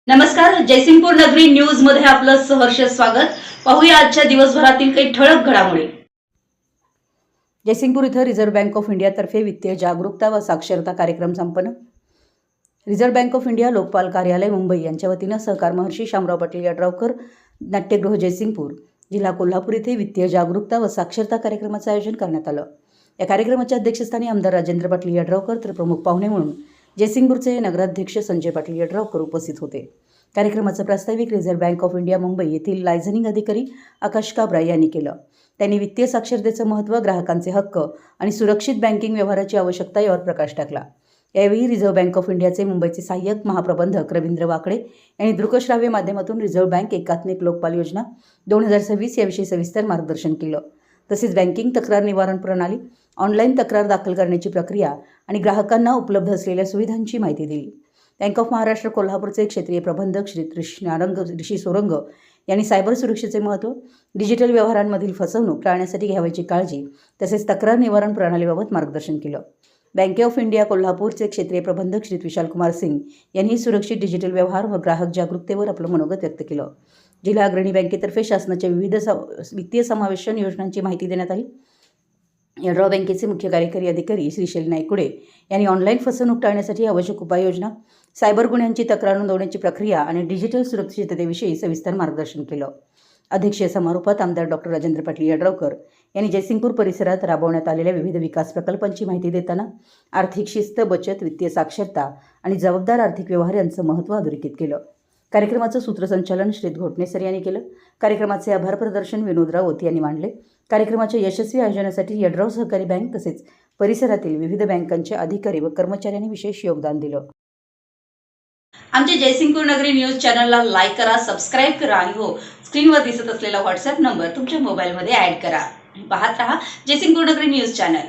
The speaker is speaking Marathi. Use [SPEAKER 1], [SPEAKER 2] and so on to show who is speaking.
[SPEAKER 1] नमस्कार, जयसिंगपूर नगरी न्यूज मध्ये आपलं सहर्ष स्वागत। पाहूया आजच्या दिवसभरातील काही ठळक घडामोडी।
[SPEAKER 2] जयसिंगपूर इथं रिझर्व्ह बँक ऑफ इंडियातर्फे वित्तीय जागरूकता व साक्षरता कार्यक्रम संपन्न। Reserve bank of India Lokpal कार्यालय मुंबई यांच्या वतीनं सहकार महर्षी शामराव पाटील यड्रावकर नाट्यगृह जयसिंगपूर जिल्हा कोल्हापूर येथे वित्तीय जागरूकता व साक्षरता कार्यक्रमाचं आयोजन करण्यात आलं। या कार्यक्रमाच्या अध्यक्षस्थानी आमदार राजेंद्र पाटील यड्रावकर तर प्रमुख पाहुणे म्हणून जयसिंगपूरचे नगराध्यक्ष संजय पाटील यड्रावकर उपस्थित होते। कार्यक्रमाचं प्रास्ताविक reserve bank of India Mumbai येथील लायझनिंग अधिकारी आकाश काब्रा यांनी केलं। त्यांनी वित्तीय साक्षरतेचं महत्त्व, ग्राहकांचे हक्क आणि सुरक्षित बँकिंग व्यवहाराची आवश्यकता यावर प्रकाश टाकला। यावेळी रिझर्व्ह बँक ऑफ इंडियाचे मुंबईचे सहाय्यक महाप्रबंधक रवींद्र वाकडे यांनी दृकश्राव्य माध्यमातून रिझर्व्ह बँक एकात्मिक लोकपाल योजना 2026 याविषयी सविस्तर मार्गदर्शन केलं। तसेच बँकिंग तक्रार निवारण प्रणाली, ऑनलाईन तक्रार दाखल करण्याची प्रक्रिया आणि ग्राहकांना उपलब्ध असलेल्या सुविधांची माहिती दिली। बँक ऑफ महाराष्ट्र कोल्हापूरचे क्षेत्रीय प्रबंधक श्री ऋषी सोरंग यांनी सायबर सुरक्षेचे महत्त्व, डिजिटल व्यवहारांमधील फसवणूक टाळण्यासाठी घ्यावयाची काळजी तसेच तक्रार निवारण प्रणालीबाबत मार्गदर्शन केलं। बँक ऑफ इंडिया कोल्हापूरचे क्षेत्रीय प्रबंधक श्री विशालकुमार सिंग यांनी सुरक्षित डिजिटल व्यवहार व ग्राहक जागरूकतेवर आपलं मनोगत व्यक्त केलं। जिल्हा अग्रणी बँकेतर्फे शासनाच्या विविध वित्तीय समावेशन योजनांची माहिती देण्यात आली। यड्राव बँकेचे मुख्य कार्यकारी अधिकारी श्री शैल नायकुडे यांनी ऑनलाईन फसवणूक टाळण्यासाठी आवश्यक उपाययोजना, सायबर गुन्ह्यांची तक्रार नोंदवण्याची प्रक्रिया आणि डिजिटल सुरक्षिततेविषयी सविस्तर मार्गदर्शन केलं। अध्यक्षीय समारोपात आमदार डॉक्टर राजेंद्र पाटील यड्रावकर यांनी जयसिंगपूर परिसरात राबवण्यात आलेल्या विविध विकास प्रकल्पांची माहिती देताना आर्थिक शिस्त, बचत, वित्तीय साक्षरता आणि जबाबदार आर्थिक व्यवहार यांचं महत्त्व अधोरेखित केलं। कार्यक्रमाचं सूत्रसंचालन श्री घोटणे सर यांनी केलं। कार्यक्रमाचे आभार प्रदर्शन विनोद राऊत यांनी मांडले। कार्यक्रमाच्या यशस्वी आयोजनासाठी यड्राव सहकारी बँक तसेच परिसरातील विविध बँकांच्या अधिकारी व कर्मचाऱ्यांनी विशेष योगदान दिलं।
[SPEAKER 1] आमच्या जयसिंगपूर नगरी न्यूज चॅनलला लाईक करा, सबस्क्राईब करा आणि हो, स्क्रीनवर दिसत असलेला व्हॉट्सअप नंबर तुमच्या मोबाईलमध्ये ॲड करा। पाहत रहा जयसिंगपूर नगरी न्यूज चॅनल।